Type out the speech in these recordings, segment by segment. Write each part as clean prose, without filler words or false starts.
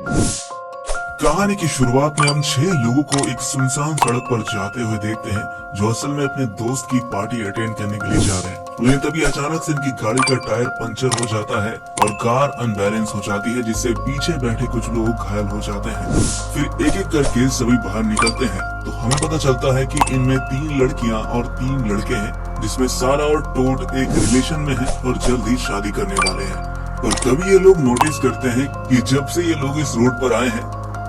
कहानी की शुरुआत में हम 6 लोगों को एक सुनसान सड़क पर जाते हुए देखते हैं, जो असल में अपने दोस्त की पार्टी अटेंड करने के लिए जा रहे हैं। उन्हें तभी अचानक से इनकी गाड़ी का टायर पंचर हो जाता है और कार अनबैलेंस हो जाती है, जिससे पीछे बैठे कुछ लोग घायल हो जाते हैं। फिर एक एक करके सभी बाहर निकलते हैं तो हमें पता चलता है कि इनमें 3 लड़कियां और 3 लड़के हैं, जिसमें सारा और टोड एक रिलेशन में है और जल्द ही शादी करने वाले हैं। और तभी ये लोग नोटिस करते हैं कि जब से ये लोग इस रोड पर आए हैं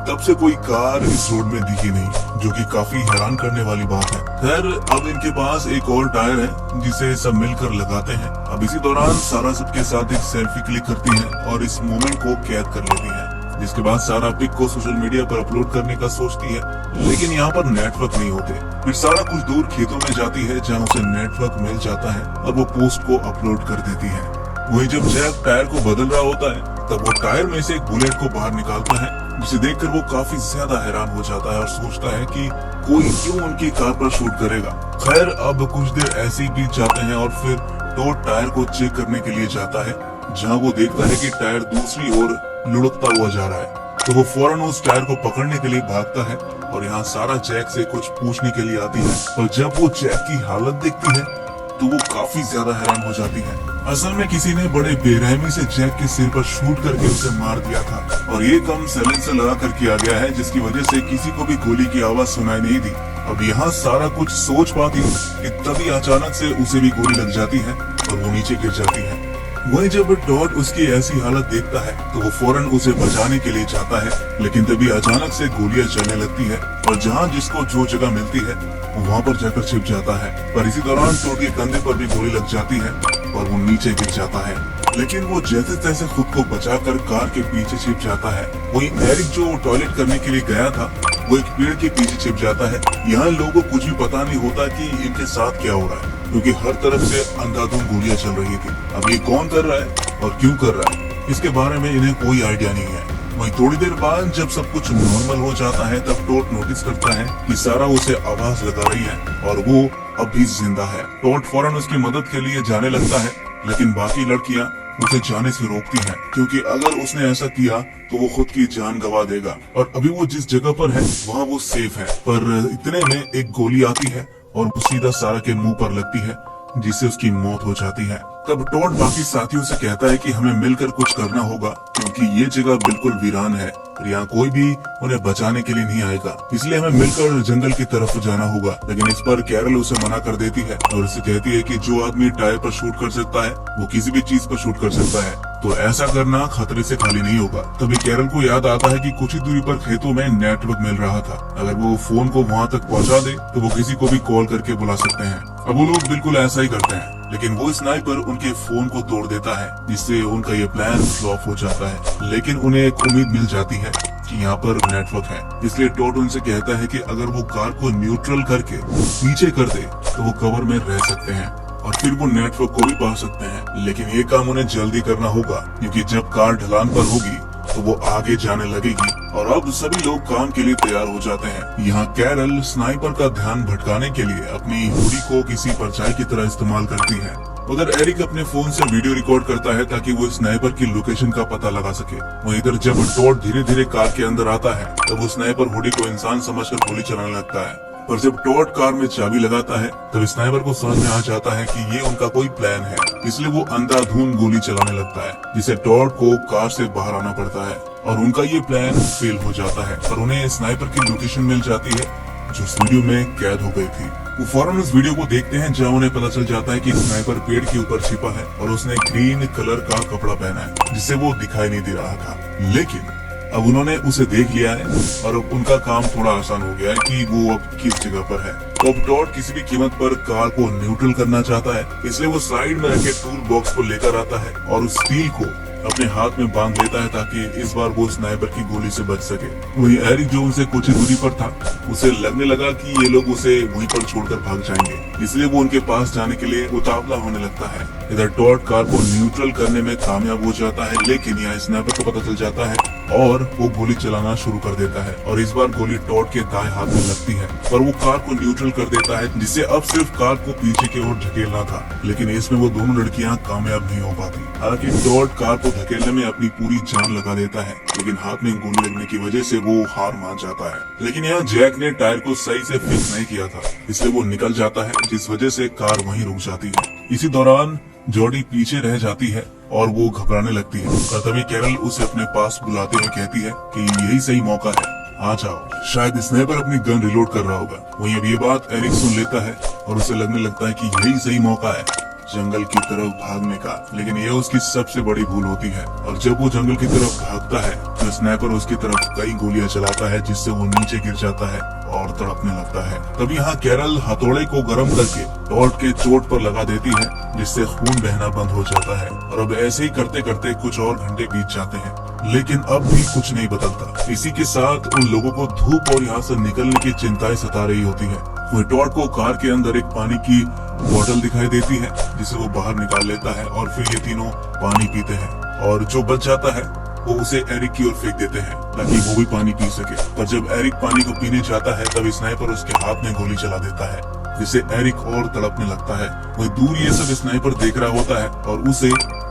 तब से कोई कार इस रोड में दिखी नहीं, जो कि काफी हैरान करने वाली बात है। खैर, अब इनके पास एक और टायर है जिसे सब मिलकर लगाते हैं। अब इसी दौरान सारा सबके साथ एक सेल्फी क्लिक करती है और इस मोमेंट को कैद कर लेती है, जिसके बाद सारा पिक को सोशल मीडिया पर अपलोड करने का सोचती है, लेकिन यहाँ पर नेटवर्क नहीं होते। फिर सारा कुछ दूर खेतों में जाती है जहाँ उसे नेटवर्क मिल जाता है और वो पोस्ट को अपलोड कर देती है। वही जब जैक टायर को बदल रहा होता है तब वो टायर में से एक बुलेट को बाहर निकालता है, जिसे देखकर वो काफी ज्यादा हैरान हो जाता है और सोचता है कि कोई क्यों उनकी कार पर शूट करेगा। खैर, अब कुछ देर ऐसे ही बीत जाते हैं और फिर टोड टायर को चेक करने के लिए जाता है, जहाँ वो देखता है कि टायर दूसरी ओर लुढ़कता हुआ जा रहा है। तो वो फौरन उस टायर को पकड़ने के लिए भागता है और यहाँ सारा जैक से कुछ पूछने के लिए आती है। और जब वो जैक की हालत देखती है तो वो काफी ज्यादा हैरान हो जाती है। असल में किसी ने बड़े बेरहमी से जैक के सिर पर शूट करके उसे मार दिया था और ये काम साइलेंसर लगा कर किया गया है, जिसकी वजह से किसी को भी गोली की आवाज सुनाई नहीं दी। अब यहाँ सारा कुछ सोच पाती कि तभी अचानक से उसे भी गोली लग जाती है और वो नीचे गिर जाती है। वही जब टॉड उसकी ऐसी हालत देखता है तो वो फौरन उसे बचाने के लिए जाता है, लेकिन तभी अचानक से गोलियां चलने लगती है और जहाँ जिसको जो जगह मिलती है वहाँ पर जाकर छिप जाता है। पर इसी दौरान टॉड के कंधे पर भी गोली लग जाती है और वो नीचे गिर जाता है, लेकिन वो जैसे तैसे खुद को बचाकर कार के पीछे छिप जाता है। वहीं एरिक, जो टॉयलेट करने के लिए गया था, वो एक पेड़ के पीछे छिप जाता है। यहाँ लोगों को कुछ भी पता नहीं होता कि इनके साथ क्या हो रहा है, क्योंकि हर तरफ से अंधाधुंध गोलियां चल रही थी। अब ये कौन कर रहा है और क्यों कर रहा है, इसके बारे में इन्हें कोई आइडिया नहीं है। वहीं थोड़ी देर बाद जब सब कुछ नॉर्मल हो जाता है तब टोड नोटिस करता है कि सारा उसे आवाज लगा रही है और वो अब भी जिंदा है। टोड फौरन उसकी मदद के लिए जाने लगता है, लेकिन बाकी लड़कियां उसे जाने से रोकती हैं, क्योंकि अगर उसने ऐसा किया तो वो खुद की जान गंवा देगा और अभी वो जिस जगह पर है वहाँ वो सेफ है। पर इतने में एक गोली आती है और सीधा सारा के मुंह पर लगती है, जिससे उसकी मौत हो जाती है। तब टोड बाकी साथियों से कहता है कि हमें मिलकर कुछ करना होगा, क्योंकि ये जगह बिल्कुल वीरान है और यहाँ कोई भी उन्हें बचाने के लिए नहीं आएगा, इसलिए हमें मिलकर जंगल की तरफ जाना होगा। लेकिन इस पर कैरल उसे मना कर देती है और उसे कहती है कि जो आदमी टायर पर शूट कर सकता है वो किसी भी चीज पर शूट कर सकता है, तो ऐसा करना खतरे से खाली नहीं होगा। तभी कैरल को याद आता है कि कुछ ही दूरी पर खेतों में नेटवर्क मिल रहा था, अगर वो फोन को वहाँ तक पहुँचा दे तो वो किसी को भी कॉल करके बुला सकते हैं। अब वो लोग बिल्कुल ऐसा ही करते हैं, लेकिन वो स्नाइपर उनके फोन को तोड़ देता है, जिससे उनका ये प्लान फ्लॉप हो जाता है। लेकिन उन्हें एक उम्मीद मिल जाती है कि यहाँ पर नेटवर्क है, इसलिए टोड उनसे कहता है कि अगर वो कार को न्यूट्रल करके पीछे कर दे तो वो कवर में रह सकते हैं और फिर वो नेटवर्क को भी पा सकते हैं। लेकिन ये काम उन्हें जल्दी करना होगा, क्योंकि जब कार ढलान पर होगी तो वो आगे जाने लगेगी। और अब सभी लोग काम के लिए तैयार हो जाते हैं। यहाँ कैरल स्नाइपर का ध्यान भटकाने के लिए अपनी हुडी को किसी परछाई की तरह इस्तेमाल करती है। उधर एरिक अपने फोन से वीडियो रिकॉर्ड करता है ताकि वो स्नाइपर की लोकेशन का पता लगा सके। वहीं इधर जब टोड धीरे धीरे कार के अंदर आता है तब वो स्नाइपर हुडी को इंसान समझकर गोली चलाने लगता है। पर जब टोड कार में चाबी लगाता है तब स्नाइपर को समझ में आ जाता है कि ये उनका कोई प्लान है, इसलिए वो अंधाधुंध गोली चलाने लगता है, जिसे टोड को कार से बाहर आना पड़ता है और उनका ये प्लान फेल हो जाता है। पर उन्हें स्नाइपर की लोकेशन मिल जाती है जो इस वीडियो में कैद हो गई थी। वो फौरन उस वीडियो को देखते हैं जहाँ उन्हें पता चल जाता है कि स्नाइपर पेड़ के ऊपर छिपा है और उसने ग्रीन कलर का कपड़ा पहना है, जिससे वो दिखाई नहीं दे रहा था। लेकिन अब उन्होंने उसे देख लिया है और अब उनका काम थोड़ा आसान हो गया है कि वो अब किस जगह पर है। तो अब टॉड किसी भी कीमत पर कार को न्यूट्रल करना चाहता है, इसलिए वो साइड में रखे टूल बॉक्स को लेकर आता है और उस स्टील को अपने हाथ में बांध लेता है ताकि इस बार वो स्नाइपर की गोली से बच सके। वही एरिक, जो उनसे कुछ ही दूरी पर था, उसे लगने लगा कि ये लोग उसे वहीं पर छोड़कर भाग जाएंगे, इसलिए वो उनके पास जाने के लिए उतावला होने लगता है। इधर टॉड कार को न्यूट्रल करने में कामयाब हो जाता है, लेकिन यहाँ स्नाइपर को पता चल जाता है और वो गोली चलाना शुरू कर देता है और इस बार गोली टॉड के दाएं हाथ में लगती है, पर वो कार को न्यूट्रल कर देता है, जिससे अब सिर्फ कार को पीछे की ओर ढकेलना था। लेकिन इसमें वो दोनों लड़कियां कामयाब नहीं हो पाती। हालांकि टॉड कार को धकेलने में अपनी पूरी जान लगा देता है, लेकिन हाथ में गोली लगने की वजह से वो हार मान जाता है। लेकिन यहाँ जैक ने टायर को सही से फिक्स नहीं किया था, इसलिए वो निकल जाता है, जिस वजह से कार वहीं रुक जाती है। इसी दौरान जॉडी पीछे रह जाती है और वो घबराने लगती है। तभी कैरल उसे अपने पास बुलाते हुए कहती है कि यही सही मौका है, आ जाओ। शायद स्नाइपर अपनी गन रिलोड कर रहा होगा। वहीं अब ये बात एरिक सुन लेता है और उसे लगने लगता है कि यही सही मौका है जंगल की तरफ भागने का। लेकिन यह उसकी सबसे बड़ी भूल होती है और जब वो जंगल की तरफ भागता है तो स्नाइपर उसकी तरफ कई गोलियां चलाता है, जिससे वो नीचे गिर जाता है और तड़पने लगता है। तभी यहाँ कैरल हथौड़े को गर्म करके टॉड के चोट पर लगा देती है, जिससे खून बहना बंद हो जाता है। और अब ऐसे ही करते करते कुछ और घंटे बीत जाते हैं, लेकिन अब भी कुछ नहीं बदलता। इसी के साथ उन लोगों को धूप और यहाँ से निकलने की चिंताएं सता रही होती है। वही टॉड को कार के अंदर एक पानी की बोतल दिखाई देती है, जिसे वो बाहर निकाल लेता है और फिर ये तीनों पानी पीते हैं और जो बच जाता है वो उसे एरिक की ओर फेंक देते हैं ताकि वो भी पानी पी सके। पर जब एरिक पानी को पीने जाता है तब स्नाइपर उसके हाथ में गोली चला देता है, जिससे एरिक और तड़पने लगता है। वही दूर ये सब स्नाइपर देख रहा होता है और उसे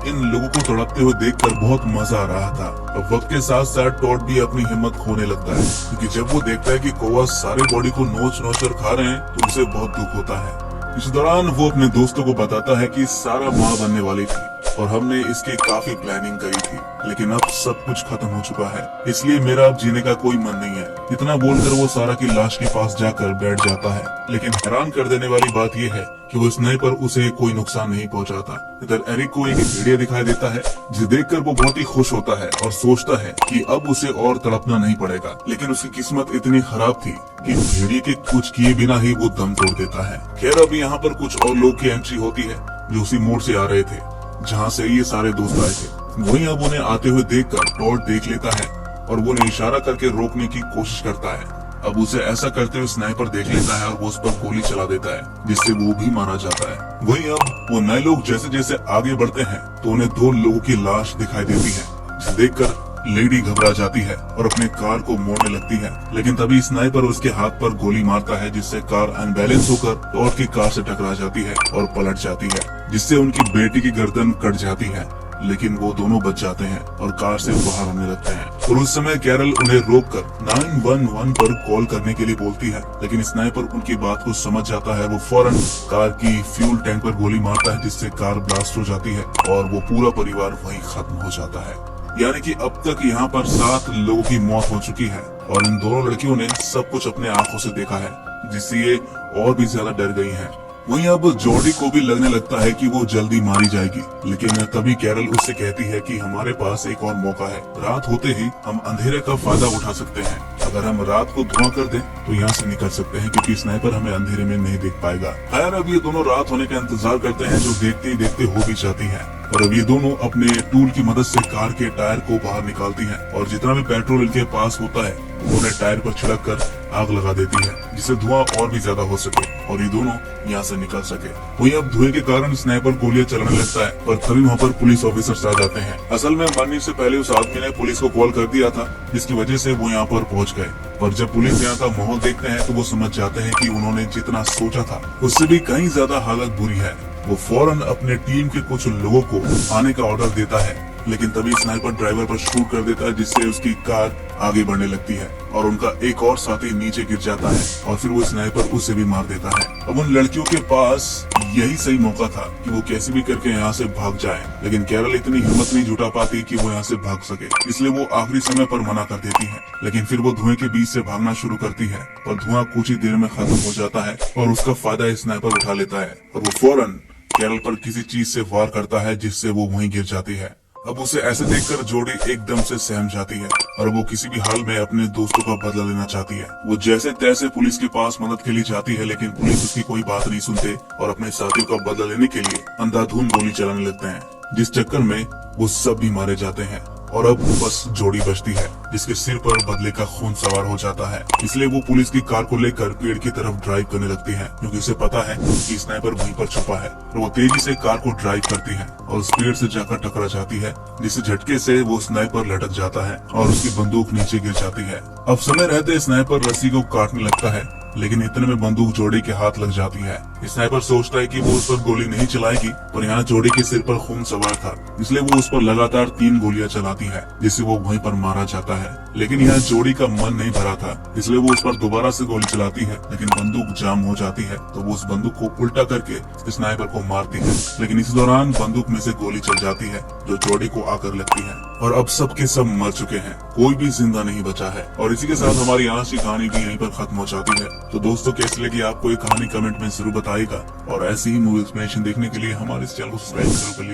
इन लोगों को तड़पते हुए देखकर बहुत मजा आ रहा था। और वक्त के साथ साथ टॉड भी अपनी हिम्मत खोने लगता है, क्योंकि जब वो देखता है कि कौवा सारे बॉडी को नोच नोच कर खा रहे हैं तो उसे बहुत दुख होता है। इस दौरान वो अपने दोस्तों को बताता है कि सारा माँ बनने वाली थी और हमने इसकी काफी प्लानिंग करी थी, लेकिन अब सब कुछ खत्म हो चुका है, इसलिए मेरा अब जीने का कोई मन नहीं है। इतना बोलकर वो सारा की लाश के पास जाकर बैठ जाता है। लेकिन हैरान कर देने वाली बात यह है कि वो स्नाइपर उसे कोई नुकसान नहीं पहुंचाता। इधर एरिक को एक भेड़िया दिखाई देता है, जिसे देखकर वो बहुत ही खुश होता है और सोचता है कि अब उसे और तड़पना नहीं पड़ेगा। लेकिन उसकी किस्मत इतनी खराब थी कि भेड़िए के कुछ किए बिना ही वो दम तोड़ देता है। खैर अभी यहाँ पर कुछ और लोग की एंट्री होती है जो उसी मोड़ से आ रहे थे जहाँ से ये सारे दोस्त आए थे। वहीं अब उन्हें आते हुए देखकर टॉड देख लेता है और वो उन्हें इशारा करके रोकने की कोशिश करता है। अब उसे ऐसा करते हुए स्नाइपर देख लेता है और वो उस पर गोली चला देता है, जिससे वो भी मारा जाता है। वहीं अब वो नए लोग जैसे जैसे आगे बढ़ते हैं तो उन्हें दो लोगों की लाश दिखाई देती है, जिसे देखकर लेडी घबरा जाती है और अपने कार को मोड़ने लगती है। लेकिन तभी स्नाइपर उसके हाथ पर गोली मारता है, जिससे कार अनबैलेंस होकर टॉड की कार से टकरा जाती है और पलट जाती है, जिससे उनकी बेटी की गर्दन कट जाती है। लेकिन वो दोनों बच जाते हैं और कार से बाहर आने लगते हैं। और उस समय कैरल उन्हें रोककर 911 पर कॉल करने के लिए बोलती है, लेकिन स्नाइपर उनकी बात को समझ जाता है। वो फौरन कार की फ्यूल टैंक पर गोली मारता है, जिससे कार ब्लास्ट हो जाती है और वो पूरा परिवार वहीं खत्म हो जाता है। यानी कि अब तक यहाँ पर 7 लोगों की मौत हो चुकी है और इन दोनों लड़कियों ने सब कुछ अपने आंखों से देखा है, जिससे ये और भी ज्यादा डर गई हैं। वहीं अब जॉडी को भी लगने लगता है कि वो जल्दी मारी जाएगी, लेकिन तभी कैरल उससे कहती है कि हमारे पास एक और मौका है। रात होते ही हम अंधेरे का फायदा उठा सकते हैं। अगर हम रात को धुआं कर दें तो यहाँ से निकल सकते हैं, क्योंकि स्नाइपर हमें अंधेरे में नहीं देख पाएगा। खैर अब ये दोनों रात होने का इंतजार करते हैं, जो देखते ही देखते हो भी जाती है। और अब ये दोनों अपने टूल की मदद से कार के टायर को बाहर निकालती हैं और जितना भी पेट्रोल इनके पास होता है उन्हें टायर पर छिड़क कर आग लगा देती है, जिससे धुआं और भी ज्यादा हो सके और ये दोनों यहाँ से निकल सके। वही अब धुएं के कारण स्नाइपर गोलियां चलाने लगता है, पर तभी वहाँ पर पुलिस ऑफिसर्स आ जाते हैं। असल में मरने से पहले उस आदमी ने पुलिस को कॉल कर दिया था, जिसकी वजह से वो यहाँ पर पहुँच गए। पर जब पुलिस यहाँ का माहौल देखते हैं तो वो समझ जाते हैं कि उन्होंने जितना सोचा था उससे भी कहीं ज्यादा हालत बुरी है। वो फौरन अपने टीम के कुछ लोगों को आने का ऑर्डर देता है, लेकिन तभी स्नाइपर ड्राइवर पर शूट कर देता है, जिससे उसकी कार आगे बढ़ने लगती है और उनका एक और साथी नीचे गिर जाता है और फिर वो स्नाइपर उसे भी मार देता है। अब उन लड़कियों के पास यही सही मौका था कि वो कैसे भी करके यहाँ से भाग जाएं, लेकिन कैरल इतनी हिम्मत नहीं जुटा पाती कि वो यहाँ से भाग सके, इसलिए वो आखिरी समय पर मना कर देती है। लेकिन फिर वो धुएं के बीच से भागना शुरू करती है और धुआं कुछ ही देर में खत्म हो जाता है और उसका फायदा स्नाइपर उठा लेता है और वो फौरन कैरल पर किसी चीज से वार करता है, जिससे वो वहीं गिर जाती है। अब उसे ऐसे देखकर जोड़ी एकदम से सहम जाती है और वो किसी भी हाल में अपने दोस्तों का बदला लेना चाहती है। वो जैसे तैसे पुलिस के पास मदद के लिए जाती है, लेकिन पुलिस उसकी कोई बात नहीं सुनते और अपने साथियों का बदला लेने के लिए अंधाधुंध गोली चलाने लगते हैं, जिस चक्कर में वो सब भी मारे जाते हैं और अब बस जोड़ी बचती है जिसके सिर पर बदले का खून सवार हो जाता है। इसलिए वो पुलिस की कार को लेकर पेड़ की तरफ ड्राइव करने लगती है क्योंकि उसे पता है कि स्नाइपर वहीं पर छुपा है। और वो तेजी से कार को ड्राइव करती है और उस पेड़ से जाकर टकरा जाती है, जिससे झटके से वो स्नाइपर लटक जाता है और उसकी बंदूक नीचे गिर जाती है। अब समय रहते स्नाइपर रस्सी को काटने लगता है, लेकिन इतने में बंदूक जोड़ी के हाथ लग जाती है। स्नाइपर सोचता है कि वो उस पर गोली नहीं चलाएगी, पर यहाँ जोड़ी के सिर पर खून सवार था, इसलिए वो उस पर लगातार 3 गोलियां चलाती है, जिससे वो वहीं पर मारा जाता है। लेकिन यहाँ जोड़ी का मन नहीं भरा था, इसलिए वो उस पर दोबारा से गोली चलाती है, लेकिन बंदूक जाम हो जाती है, तो वो उस बंदूक को उल्टा करके स्नाइपर को मारती है। लेकिन इस दौरान बंदूक में से गोली चल जाती है जो जोड़ी को आकर लगती है और अब सब के सब मर चुके हैं, कोई भी जिंदा नहीं बचा है। और इसी के साथ हमारी आज की कहानी भी यहीं पर खत्म हो जाती है। तो दोस्तों, कैसी लगी आपको ये कहानी कमेंट में जरूर बताइएगा और ऐसी ही मूवी एक्सप्लेनेशन देखने के लिए हमारे इस चैनल को सब्सक्राइब जरूर कर लीजिए।